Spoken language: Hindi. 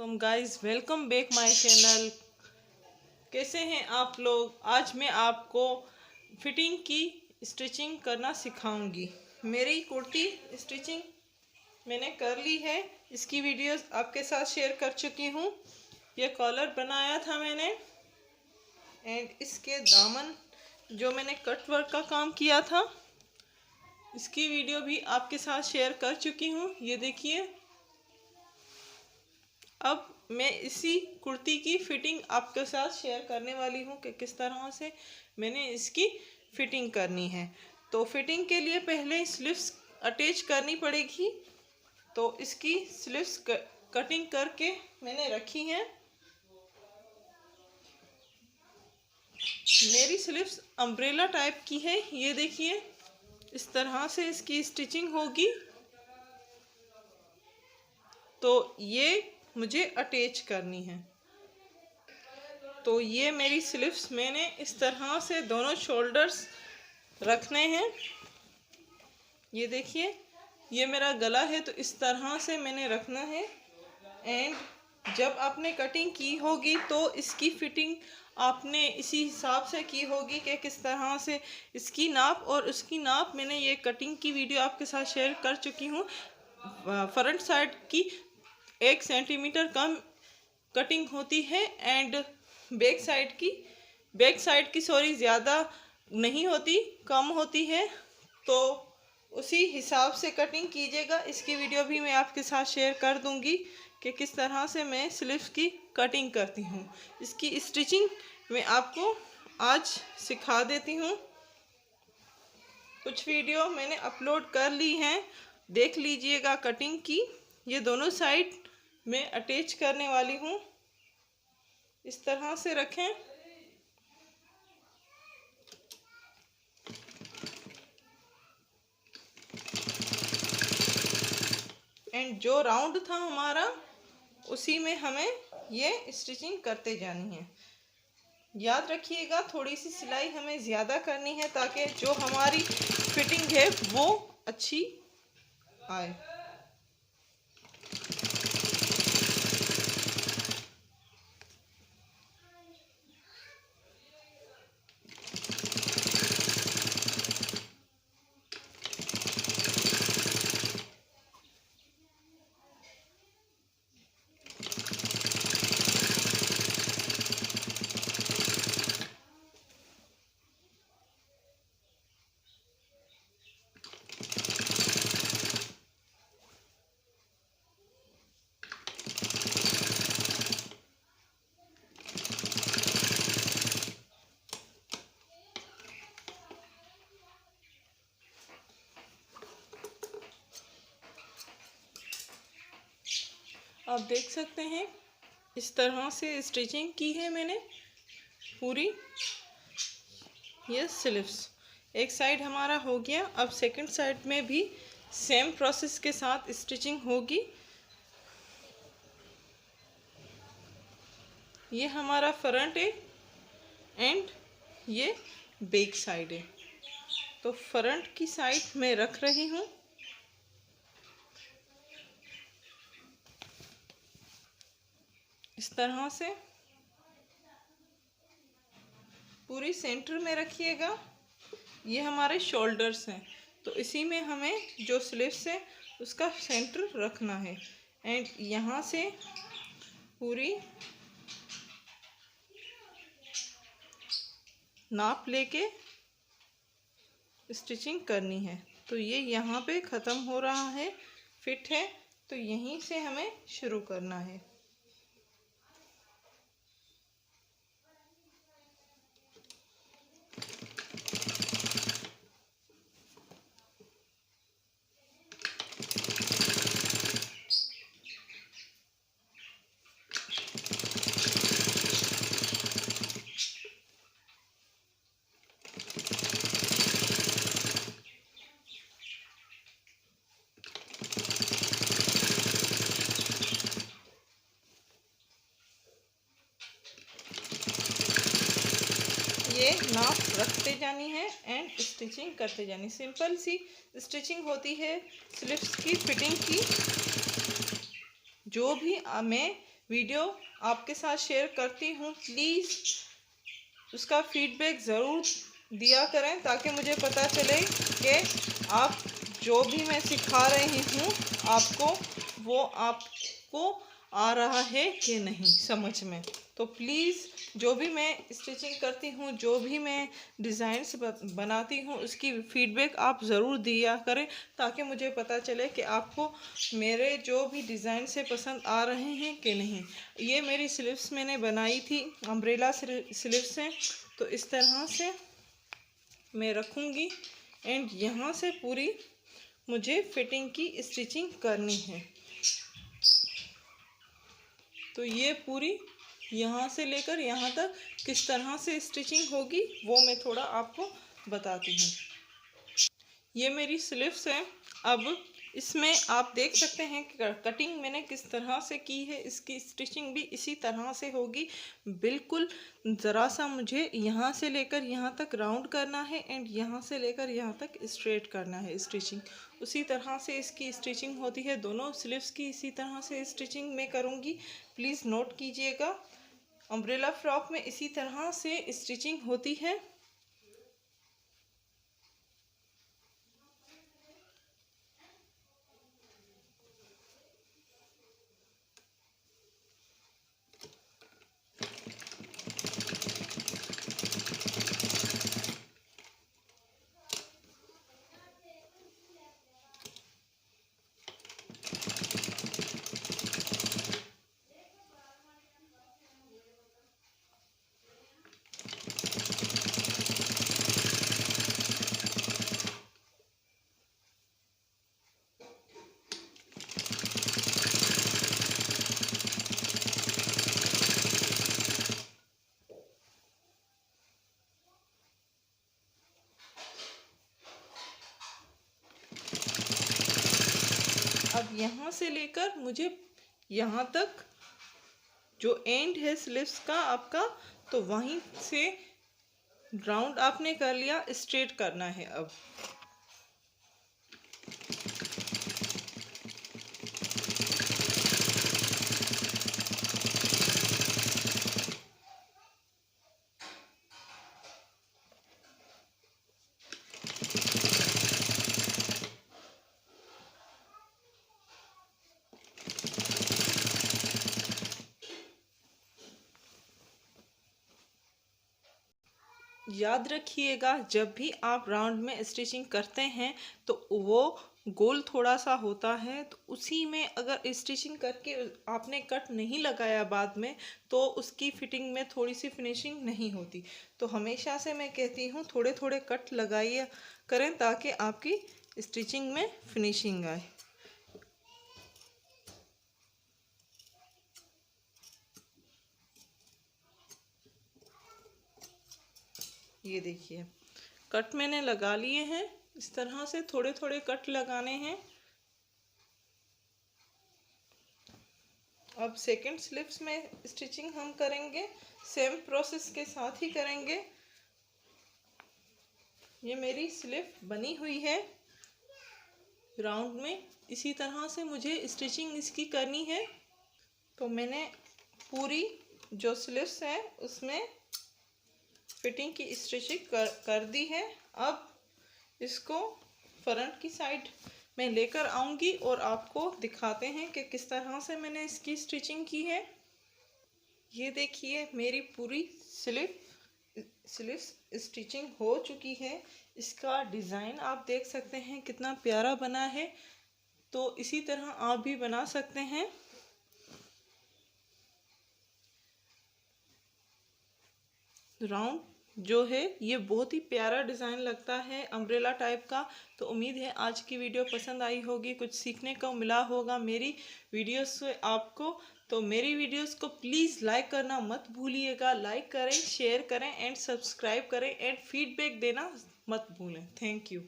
वालेकुम guys, welcome back my channel. कैसे हैं आप लोग। आज मैं आपको फिटिंग की स्टिचिंग करना सिखाऊंगी। मेरी कुर्ती स्टिचिंग मैंने कर ली है, इसकी वीडियोस आपके साथ शेयर कर चुकी हूँ। ये कॉलर बनाया था मैंने एंड इसके दामन जो मैंने कट वर्क का काम किया था, इसकी वीडियो भी आपके साथ शेयर कर चुकी हूँ। ये देखिए, अब मैं इसी कुर्ती की फिटिंग आपके साथ शेयर करने वाली हूँ कि किस तरह से मैंने इसकी फिटिंग करनी है। तो फिटिंग के लिए पहले स्लीव्स अटैच करनी पड़ेगी। तो इसकी स्लीव्स कटिंग करके मैंने रखी हैं। मेरी स्लीव्स अम्ब्रेला टाइप की है। ये देखिए, इस तरह से इसकी स्टिचिंग होगी। तो ये मुझे अटैच करनी है। तो ये मेरी स्लीव्स मैंने इस तरह से दोनों शोल्डर्स रखने हैं। ये देखिए, ये मेरा गला है तो इस तरह से मैंने रखना है। एंड जब आपने कटिंग की होगी तो इसकी फिटिंग आपने इसी हिसाब से की होगी कि किस तरह से इसकी नाप और उसकी नाप मैंने ये कटिंग की वीडियो आपके साथ शेयर कर चुकी हूँ। फ्रंट साइड की 1 सेंटीमीटर कम कटिंग होती है एंड बैक साइड की ज़्यादा नहीं होती, कम होती है। तो उसी हिसाब से कटिंग कीजिएगा। इसकी वीडियो भी मैं आपके साथ शेयर कर दूंगी कि किस तरह से मैं स्लीव्स की कटिंग करती हूँ। इसकी स्टिचिंग मैं आपको आज सिखा देती हूँ। कुछ वीडियो मैंने अपलोड कर ली हैं, देख लीजिएगा कटिंग की। ये दोनों साइड मैं अटैच करने वाली हूँ। इस तरह से रखें एंड जो राउंड था हमारा उसी में हमें ये स्टिचिंग करते जानी है। याद रखिएगा, थोड़ी सी सिलाई हमें ज़्यादा करनी है ताकि जो हमारी फिटिंग है वो अच्छी आए। आप देख सकते हैं, इस तरह से स्टिचिंग की है मैंने पूरी। ये स्लीव्स एक साइड हमारा हो गया। अब सेकंड साइड में भी सेम प्रोसेस के साथ स्टिचिंग होगी। ये हमारा फ्रंट है एंड ये बैक साइड है। तो फ्रंट की साइड मैं रख रही हूँ। इस तरह से पूरी सेंटर में रखिएगा। ये हमारे शोल्डर्स हैं, तो इसी में हमें जो स्लीव्स है उसका सेंटर रखना है। एंड यहाँ से पूरी नाप लेके स्टिचिंग करनी है। तो ये यहाँ पे ख़त्म हो रहा है, फिट है, तो यहीं से हमें शुरू करना है। ये नाप रखते जानी है एंड स्टिचिंग करते जानी। सिंपल सी स्टिचिंग होती है स्लीव्स की फिटिंग की। जो भी मैं वीडियो आपके साथ शेयर करती हूँ, प्लीज़ उसका फीडबैक ज़रूर दिया करें ताकि मुझे पता चले कि आप जो भी मैं सिखा रही हूँ आपको, वो आपको आ रहा है कि नहीं समझ में। तो प्लीज़ जो भी मैं स्टिचिंग करती हूँ, जो भी मैं डिज़ाइंस बनाती हूँ, उसकी फीडबैक आप ज़रूर दिया करें ताकि मुझे पता चले कि आपको मेरे जो भी डिज़ाइन से पसंद आ रहे हैं कि नहीं। ये मेरी स्लीव्स मैंने बनाई थी, अम्ब्रेला स्लीव्स हैं। तो इस तरह से मैं रखूँगी एंड यहाँ से पूरी मुझे फिटिंग की स्टिचिंग करनी है। तो ये पूरी यहाँ से लेकर यहाँ तक किस तरह से स्टिचिंग होगी वो मैं थोड़ा आपको बताती हूँ। ये मेरी स्लीव्स है। अब इसमें आप देख सकते हैं कि कटिंग मैंने किस तरह से की है, इसकी स्टिचिंग भी इसी तरह से होगी बिल्कुल। ज़रा सा मुझे यहाँ से लेकर यहाँ तक राउंड करना है एंड यहाँ से लेकर यहाँ तक स्ट्रेट करना है स्टिचिंग। उसी तरह से इसकी स्टिचिंग होती है, दोनों स्लीव्स की इसी तरह से स्टिचिंग मैं करूँगी, प्लीज़ नोट कीजिएगा। अम्ब्रेला फ्रॉक में इसी तरह से स्टिचिंग होती है। अब यहाँ से लेकर मुझे यहाँ तक जो एंड है स्लीव्स का आपका, तो वहीं से राउंड आपने कर लिया, स्ट्रेट करना है। अब याद रखिएगा, जब भी आप राउंड में स्टिचिंग करते हैं तो वो गोल थोड़ा सा होता है, तो उसी में अगर स्टिचिंग करके आपने कट नहीं लगाया बाद में तो उसकी फिटिंग में थोड़ी सी फिनिशिंग नहीं होती। तो हमेशा से मैं कहती हूँ थोड़े थोड़े कट लगाइए करें ताकि आपकी स्टिचिंग में फिनिशिंग आए। ये देखिए कट मैंने लगा लिए हैं, इस तरह से थोड़े थोड़े कट लगाने हैं। अब सेकंड स्लिप्स में स्टिचिंग हम करेंगे, सेम प्रोसेस के साथ ही करेंगे। ये मेरी स्लिप बनी हुई है राउंड में, इसी तरह से मुझे स्टिचिंग इसकी करनी है। तो मैंने पूरी जो स्लिप्स है उसमें फिटिंग की स्टिचिंग कर दी है। अब इसको फ्रंट की साइड में लेकर आऊंगी और आपको दिखाते हैं कि किस तरह से मैंने इसकी स्टिचिंग की है। ये देखिए मेरी पूरी स्लीव्स स्टिचिंग हो चुकी है। इसका डिज़ाइन आप देख सकते हैं कितना प्यारा बना है। तो इसी तरह आप भी बना सकते हैं। राउंड जो है ये बहुत ही प्यारा डिज़ाइन लगता है अम्ब्रेला टाइप का। तो उम्मीद है आज की वीडियो पसंद आई होगी, कुछ सीखने को मिला होगा मेरी वीडियोस से आपको। तो मेरी वीडियोस को प्लीज़ लाइक करना मत भूलिएगा, लाइक करें, शेयर करें एंड सब्सक्राइब करें एंड फीडबैक देना मत भूलें। Thank you.